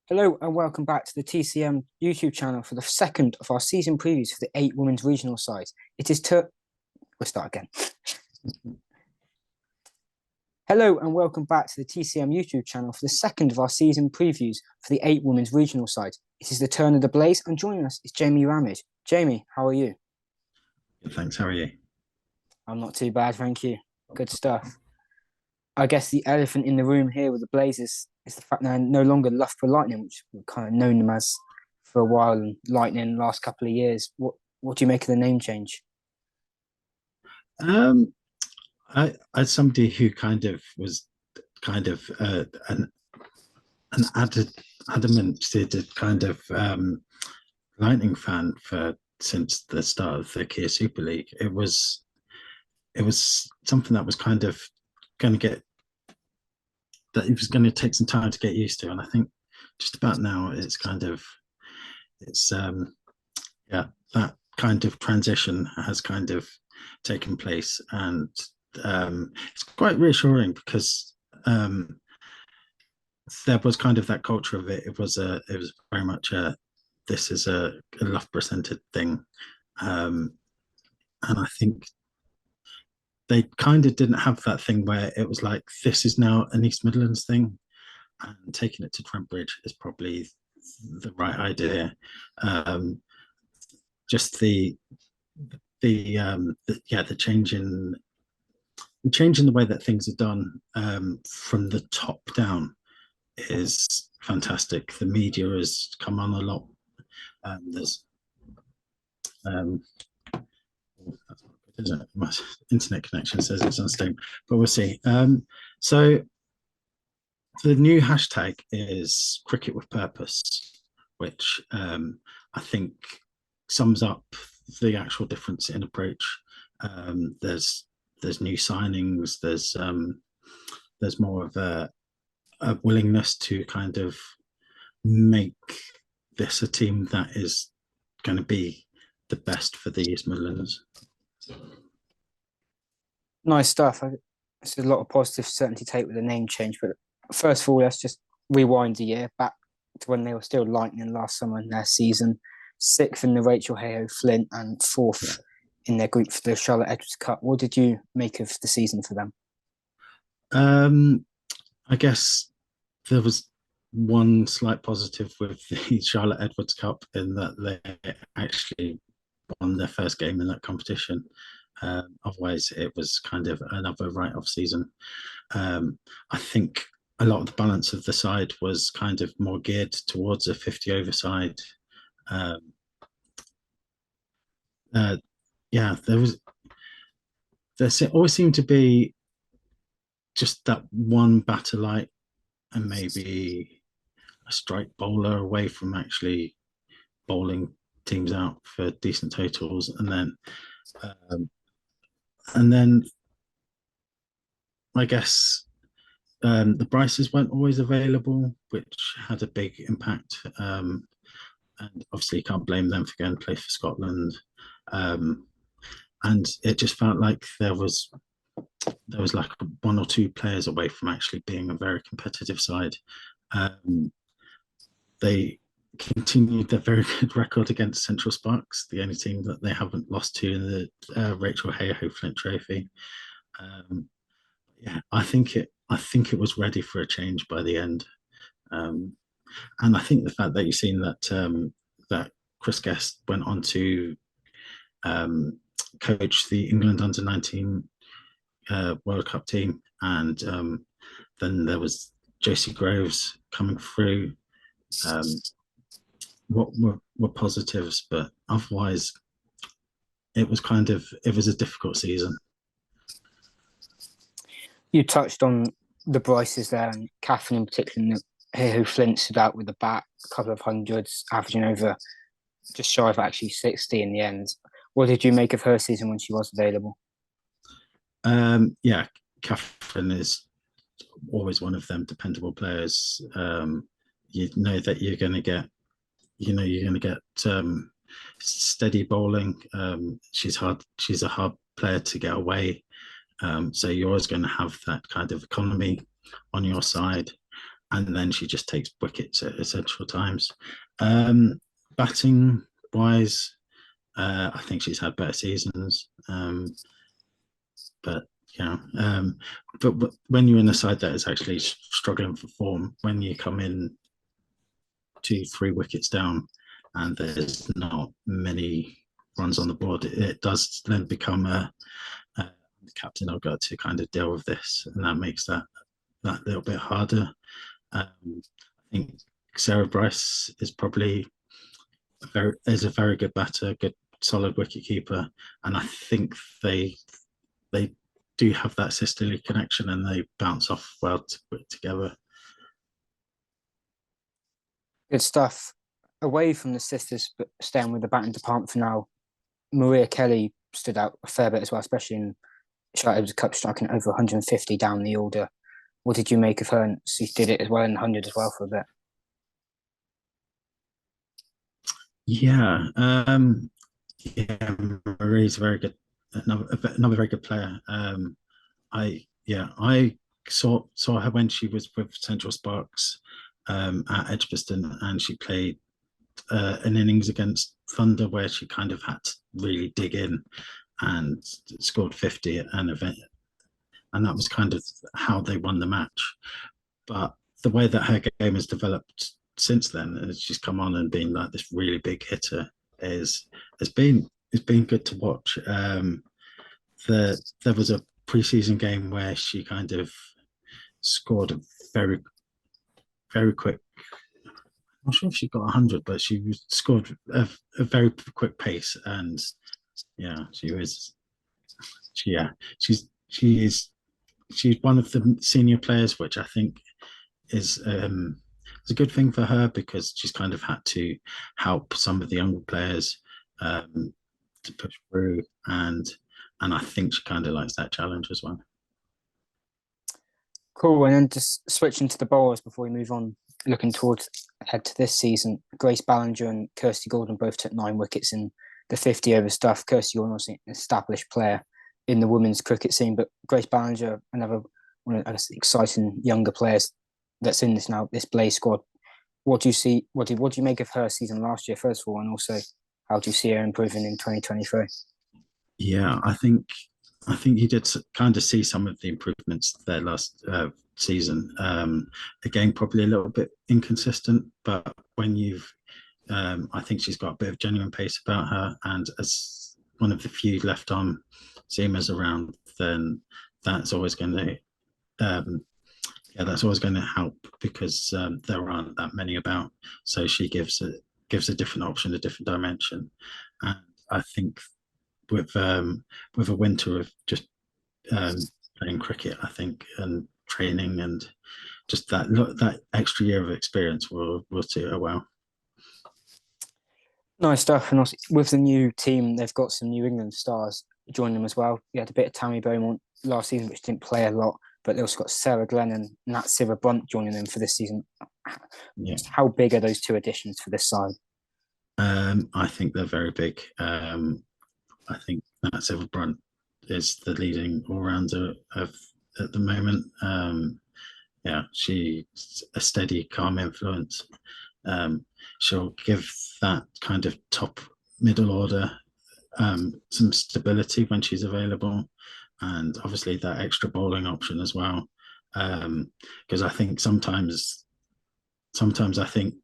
Hello and welcome back to the TCM YouTube channel for the second of our season previews for the 8 women's regional sides. We'll start again. Hello and welcome back to the TCM YouTube channel for the second of our season previews for the 8 women's regional sides. It is the turn of the Blaze, and joining us is Jamie Ramage. Jamie, how are you? Good, thanks. How are you? I'm not too bad, thank you. Good stuff. I guess the elephant in the room here with the Blazers is the fact they're no longer Loughborough Lightning, which we've kind of known them as for a while, and Lightning the last couple of years. What do you make of the name change? I as somebody who was an adamant Lightning fan since the start of the Kia Super League, it was something that was kind of going to it was going to take some time to get used to, and I think just about now that kind of transition has kind of taken place, and it's quite reassuring because there was kind of that culture of it. It was very much this is a Loughborough centered thing, and I think they kind of didn't have that thing where it was like, this is now an East Midlands thing, and taking it to Trent Bridge is probably the right idea. Just the change in the way that things are done from the top down is fantastic. The media has come on a lot. There's that's not good, is it? My internet connection says it's unstable, but we'll see. So the new hashtag is Cricket with Purpose, which I think sums up the actual difference in approach. There's new signings. There's more of a willingness to kind of make this a team that is going to be the best for the East Midlands. Nice stuff. There's a lot of positives certainly to take with the name change, but first of all, let's just rewind a year back to when they were still Lightning last summer in their season. 6th in the Rachel Hayhoe Flint and 4th in their group for the Charlotte Edwards Cup. What did you make of the season for them? I guess there was one slight positive with the Charlotte Edwards Cup in that they actually won their first game in that competition. Otherwise, it was kind of another write-off season. I think a lot of the balance of the side was kind of more geared towards a 50-over side. There always seemed to be just that one batter light and maybe a strike bowler away from actually bowling teams out for decent totals, and then I guess the Bryces weren't always available, which had a big impact. And obviously, you can't blame them for going to play for Scotland. And it just felt like there was like 1 or 2 players away from actually being a very competitive side. They continued their very good record against Central Sparks, the only team that they haven't lost to in the Rachel Hayhoe Flint Trophy. I think it was ready for a change by the end, and I think the fact that you've seen that Chris Guest went on to coach the England under-19 World Cup team, and then there was Josie Groves coming through. What were positives, but otherwise it was a difficult season. You touched on the Bryces there, and Catherine in particular, who Flint stood out with the bat, a couple of hundreds, averaging over just shy of actually 60 in the end. What did you make of her season when she was available? Catherine is always one of them dependable players. You know that you're going to get steady bowling. She's a hard player to get away. So you're always going to have that kind of economy on your side. And then she just takes wickets at essential times. Batting wise, I think she's had better seasons. But but when you're in a side that is actually struggling for form, when you come in 2-3 wickets down and there's not many runs on the board, it does then become the captain. I've got to kind of deal with this, and that makes that little bit harder. I think Sarah Bryce is probably a very good batter, good solid wicket keeper, and I think they do have that sisterly connection and they bounce off well together. Good stuff. Away from the sisters, but staying with the batting department for now, Maria Kelly stood out a fair bit as well, especially in Charlotte Cup, striking over 150 down the order. What did you make of her? And she did it as well in 100 as well for a bit. Yeah, Marie's very good. Another very good player. I saw her when she was with Central Sparks at Edgbaston, and she played an innings against Thunder where she kind of had to really dig in and scored 50 at an event, and that was kind of how they won the match. But the way that her game has developed since then, and she's come on and been like this really big hitter, it's been good to watch. There was a preseason game where she kind of scored a very, very quick. I'm not sure if she got 100, but she scored a very quick pace, and she's one of the senior players, which I think is a good thing for her because she's kind of had to help some of the younger players to push through, and I think she kind of likes that challenge as well. Cool. And then just switching to the bowlers before we move on, looking towards ahead to this season, Grace Ballinger and Kirsty Gordon both took 9 wickets in the 50 over stuff. Kirsty Gordon was an established player in the women's cricket scene, but Grace Ballinger, another one of the exciting younger players that's in this Blaze squad. What do you see? What do you make of her season last year, first of all, and also how do you see her improving in 2023? Yeah, I think you did kind of see some of the improvements there last season. Again, probably a little bit inconsistent, but when I think she's got a bit of genuine pace about her, and as one of the few left-arm seamers around, then that's always going to help because there aren't that many about. So she gives a different option, a different dimension, and I think with a winter of just playing cricket, I think, and training and just that extra year of experience will suit her well. Nice stuff. And also with the new team, they've got some New England stars joining them as well. You had a bit of Tammy Beaumont last season, which didn't play a lot, but they also got Sarah Glenn and Nat Siva Brunt joining them for this season. Yeah. How big are those 2 additions for this side? I think they're very big. I think Nat Siva Brunt is the leading all-rounder at the moment. She's a steady, calm influence. She'll give that kind of top middle order some stability when she's available, and obviously that extra bowling option as well. Because I think sometimes I think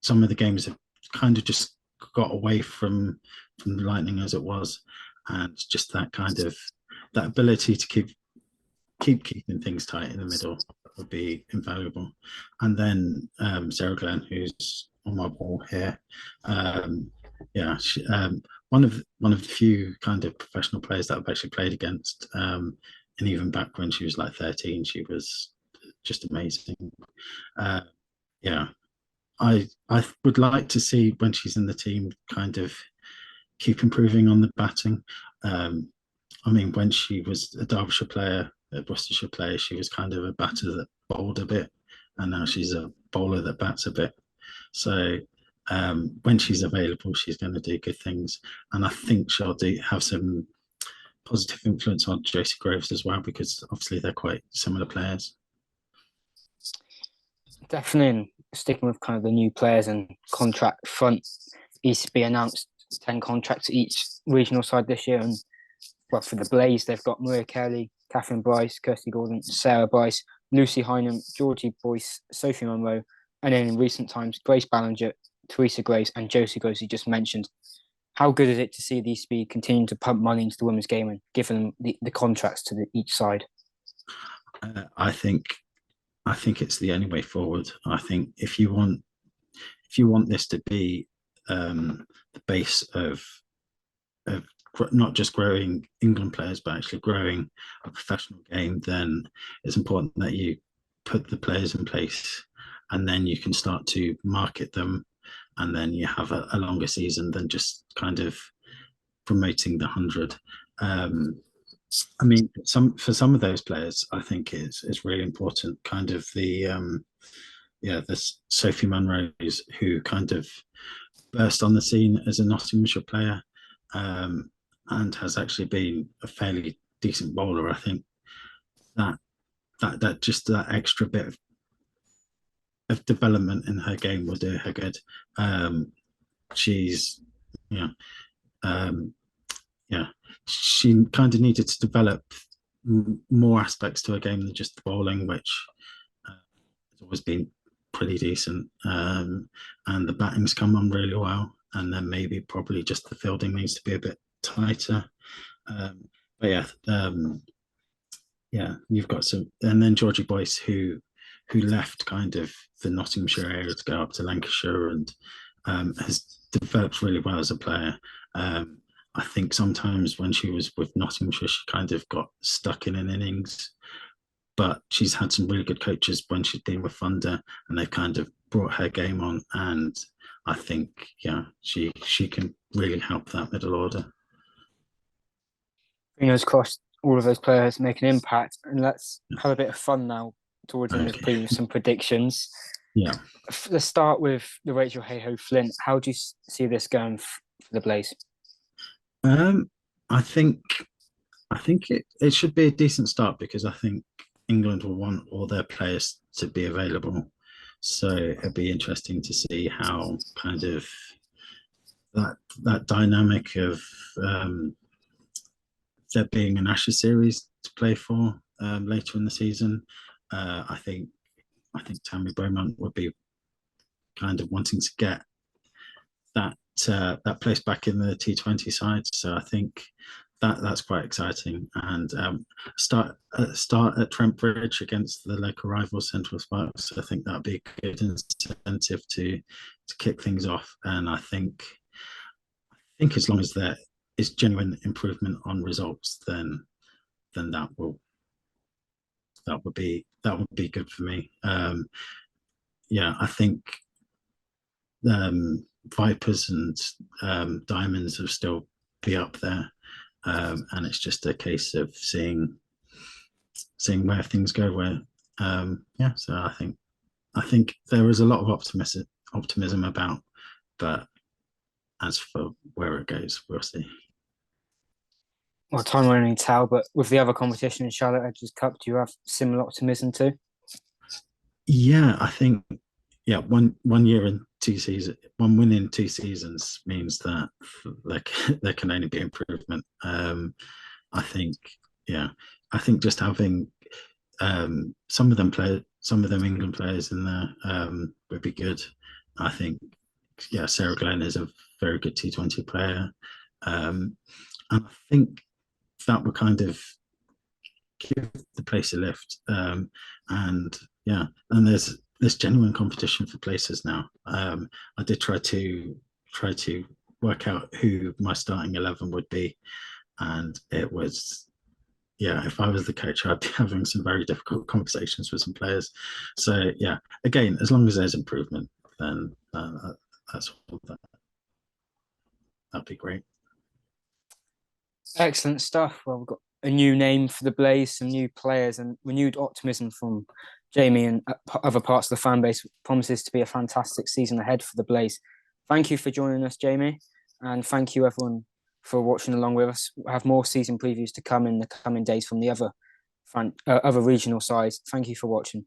some of the games have kind of just got away from the Lightning as it was, and just that kind of that ability to keep keeping things tight in the middle would be invaluable. And then Sarah Glenn, who's on my wall here, one of the few kind of professional players that I've actually played against, and even back when she was like 13, she was just amazing. I would like to see when she's in the team kind of keep improving on the batting. I mean, when she was a Derbyshire player, a Worcestershire player, she was kind of a batter that bowled a bit, and now she's a bowler that bats a bit. So when she's available, she's going to do good things, and I think she'll have some positive influence on Josie Groves as well, because obviously they're quite similar players. Definitely, and sticking with kind of the new players and contract front, ECB announced 10 contracts each regional side this year. And well, for the Blaze, they've got Maria Kelly, Catherine Bryce, Kirsty Gordon, Sarah Bryce, Lucy Hynam, Georgie Boyce, Sophie Monroe, and then in recent times, Grace Ballinger, Teresa Grace, and Josie Groves, you just mentioned. How good is it to see the ECB continue to pump money into the women's game and give them the contracts to each side? I think it's the only way forward. I think if you want this to be the base of not just growing England players, but actually growing a professional game, then it's important that you put the players in place, and then you can start to market them, and then you have a longer season than just kind of promoting the 100. I mean, for some of those players, I think it's really important. Kind of the Sophie Monroe's, who kind of burst on the scene as a Nottinghamshire player, and has actually been a fairly decent bowler. I think that just that extra bit of development in her game will do her good. She's she kind of needed to develop more aspects to her game than just the bowling, which has always been pretty decent. And the batting's come on really well. And then maybe probably just the fielding needs to be a bit tighter. But you've got some, and then Georgie Boyce, who left kind of the Nottinghamshire area to go up to Lancashire, and has developed really well as a player. I think sometimes when she was with Nottinghamshire, she kind of got stuck in an innings, but she's had some really good coaches when she's been with Thunder, and they've kind of brought her game on. And I think, she can really help that middle order. Fingers crossed, all of those players make an impact. And let's have a bit of fun now towards the end of preview, some predictions. Yeah. Let's start with the Rachel Hayhoe Flint. How do you see this going for the Blaze? I think it should be a decent start, because I think England will want all their players to be available. So it'll be interesting to see how kind of that dynamic of there being an Ashes series to play for later in the season. I think Tammy Beaumont would be kind of wanting to get that place back in the T20 side. So I think that's quite exciting. And start at Trent Bridge against the local rival Central Sparks. I think that'd be a good incentive to kick things off. And I think as long as there is genuine improvement on results, then that would be good for me. I think Vipers and Diamonds will still be up there, and it's just a case of seeing where things go. So I think there is a lot of optimism about, but as for where it goes, we'll see. Well, time will only tell, but with the other competition in Charlotte Edwards Cup, do you have similar optimism too? Yeah, I think, one year and 2 seasons, one win in 2 seasons means that there can only be improvement. I think just having some of them England players in there would be good. I think, Sarah Glenn is a very good T20 player. And I think that would kind of give the place a lift. And there's genuine competition for places now. I did try to work out who my starting 11 would be, and it was, if I was the coach, I'd be having some very difficult conversations with some players. So again, as long as there's improvement, then that'd be great. Excellent stuff. Well, we've got a new name for the Blaze, some new players, and renewed optimism from Jamie and other parts of the fan base. Promises to be a fantastic season ahead for the Blaze. Thank you for joining us, Jamie, and thank you everyone for watching along with us. We'll have more season previews to come in the coming days from the other regional sides. Thank you for watching.